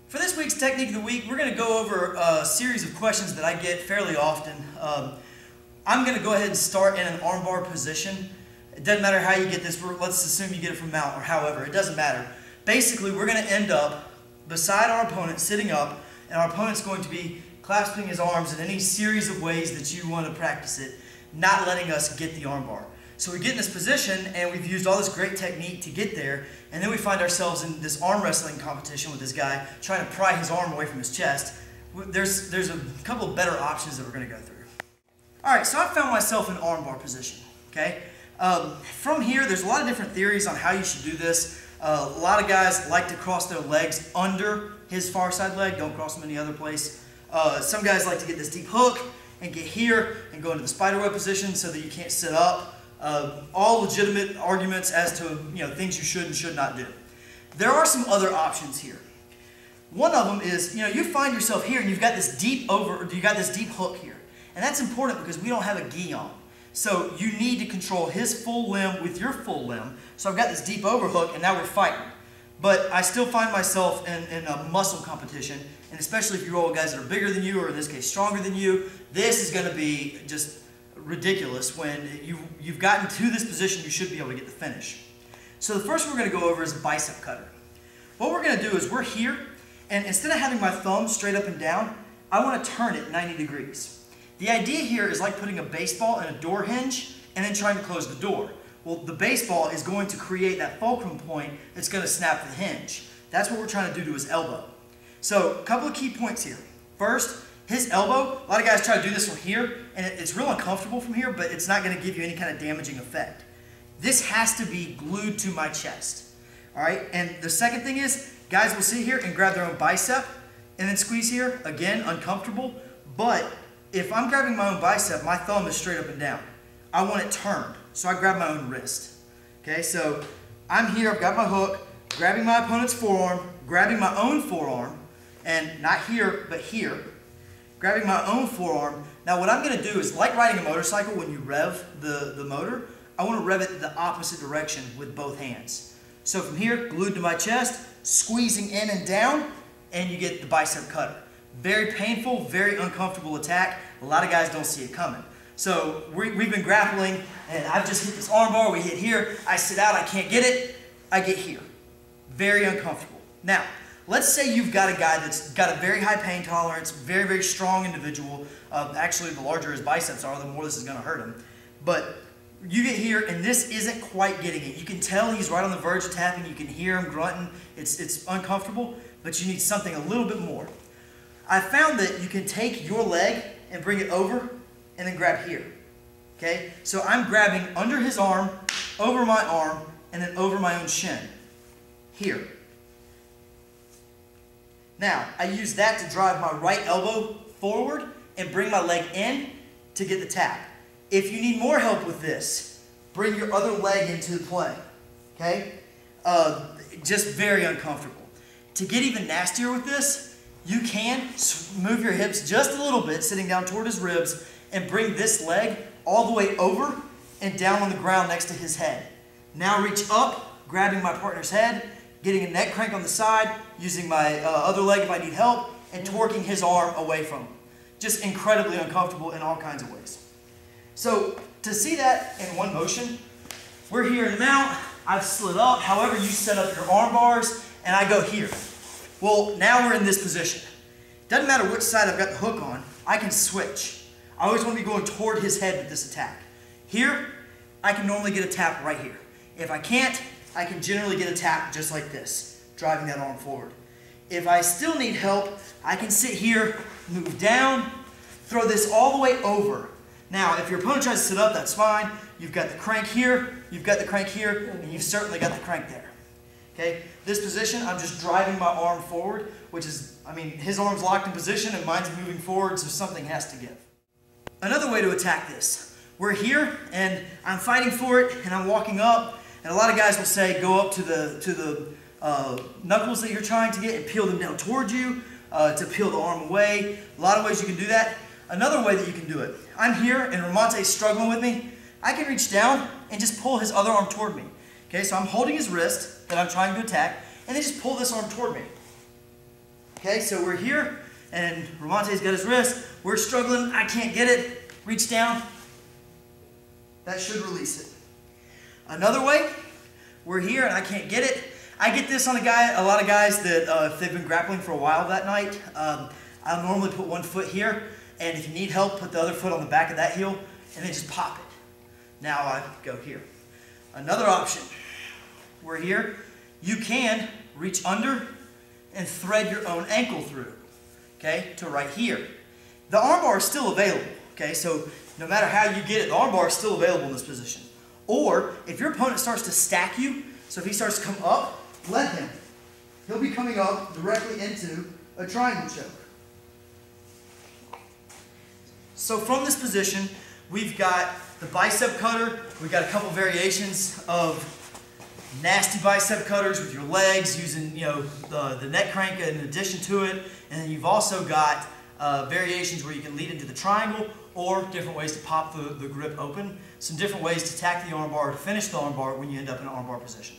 For this week's Technique of the Week, we're going to go over a series of questions that I get fairly often. I'm going to go ahead and start in an armbar position. It doesn't matter how you get this. Let's assume you get it from mount or however. It doesn't matter. Basically, we're going to end up beside our opponent, sitting up, and our opponent's going to be clasping his arms in any series of ways that you want to practice it, not letting us get the armbar. So we get in this position, and we've used all this great technique to get there, and then we find ourselves in this arm wrestling competition with this guy, trying to pry his arm away from his chest. There's a couple of better options that we're going to go through. All right, so I found myself in armbar position. Okay, from here, there's a lot of different theories on how you should do this. A lot of guys like to cross their legs under his far side leg. Don't cross them any other place. Some guys like to get this deep hook and get here and go into the spiderweb position so that you can't sit up. All legitimate arguments as to things you should and should not do. There are some other options here. One of them is you find yourself here and you've got this deep hook here, and that's important because we don't have a gi on. So you need to control his full limb with your full limb. So I've got this deep overhook and now we're fighting. But I still find myself in a muscle competition, and especially if you roll with guys that are bigger than you, or in this case stronger than you, this is going to be just ridiculous. When you've gotten to this position, you should be able to get the finish. So the first one we're going to go over is a bicep cutter. What we're going to do is we're here, and instead of having my thumb straight up and down, I want to turn it 90 degrees. The idea here is like putting a baseball in a door hinge and then trying to close the door. Well, the baseball is going to create that fulcrum point that's going to snap the hinge. That's what we're trying to do to his elbow. So a couple of key points here. First, his elbow, a lot of guys try to do this from here, and it's real uncomfortable from here, but it's not going to give you any kind of damaging effect. This has to be glued to my chest. All right, and the second thing is, guys will sit here and grab their own bicep and then squeeze here. Again, uncomfortable, but if I'm grabbing my own bicep, my thumb is straight up and down. I want it turned, so I grab my own wrist. Okay, so I'm here, I've got my hook, grabbing my opponent's forearm, grabbing my own forearm, and not here, but here, grabbing my own forearm. Now what I'm going to do is, like riding a motorcycle, when you rev the motor, I want to rev it the opposite direction with both hands. So from here, glued to my chest, squeezing in and down, and you get the bicep cutter. Very painful, very uncomfortable attack. A lot of guys don't see it coming. So we've been grappling, and I've just hit this armbar, we hit here, I sit out, I can't get it, I get here. Very uncomfortable. Now, let's say you've got a guy that's got a very high pain tolerance, very, very strong individual. Actually, the larger his biceps are, the more this is going to hurt him. But you get here, and this isn't quite getting it. You can tell he's right on the verge of tapping. You can hear him grunting. It's uncomfortable, but you need something a little bit more. I found that you can take your leg and bring it over and then grab here. Okay? So I'm grabbing under his arm, over my arm, and then over my own shin. Here. Now, I use that to drive my right elbow forward and bring my leg in to get the tap. If you need more help with this, bring your other leg into the play. Okay? Just very uncomfortable. To get even nastier with this, you can move your hips just a little bit, sitting down toward his ribs, and bring this leg all the way over and down on the ground next to his head. Now reach up, grabbing my partner's head, getting a neck crank on the side, using my other leg if I need help, and torquing his arm away from him. Just incredibly uncomfortable in all kinds of ways. So to see that in one motion, we're here in the mount, I've slid up, however you set up your arm bars, and I go here. Well, now we're in this position. Doesn't matter which side I've got the hook on, I can switch. I always want to be going toward his head with this attack. Here, I can normally get a tap right here. If I can't, I can generally get a tap just like this, driving that arm forward. If I still need help, I can sit here, move down, throw this all the way over. Now, if your opponent tries to sit up, that's fine. You've got the crank here, you've got the crank here, and you've certainly got the crank there. Okay? This position, I'm just driving my arm forward, which is, his arm's locked in position and mine's moving forward, so something has to give. Another way to attack this, we're here and I'm fighting for it and I'm walking up, and a lot of guys will say go up to the knuckles that you're trying to get and peel them down towards you to peel the arm away. A lot of ways you can do that. Another way that you can do it, I'm here and Ramonte's struggling with me. I can reach down and just pull his other arm toward me. Okay, so I'm holding his wrist that I'm trying to attack, and then just pull this arm toward me. Okay, so we're here, and Ramonte's got his wrist. We're struggling. I can't get it. Reach down. That should release it. Another way, we're here, and I can't get it. I get this on a lot of guys that if they've been grappling for a while that night, I'll normally put one foot here, and if you need help, put the other foot on the back of that heel, and then just pop it. Now I go here. Another option, we're here. You can reach under and thread your own ankle through, okay, to right here. The armbar is still available, okay, so no matter how you get it, the armbar is still available in this position. Or if your opponent starts to stack you, so if he starts to come up, let him. He'll be coming up directly into a triangle choke. So from this position, we've got the bicep cutter. We've got a couple variations of nasty bicep cutters with your legs using, the neck crank in addition to it. And then you've also got variations where you can lead into the triangle or different ways to pop the grip open. Some different ways to attack the armbar, to finish the armbar when you end up in an armbar position.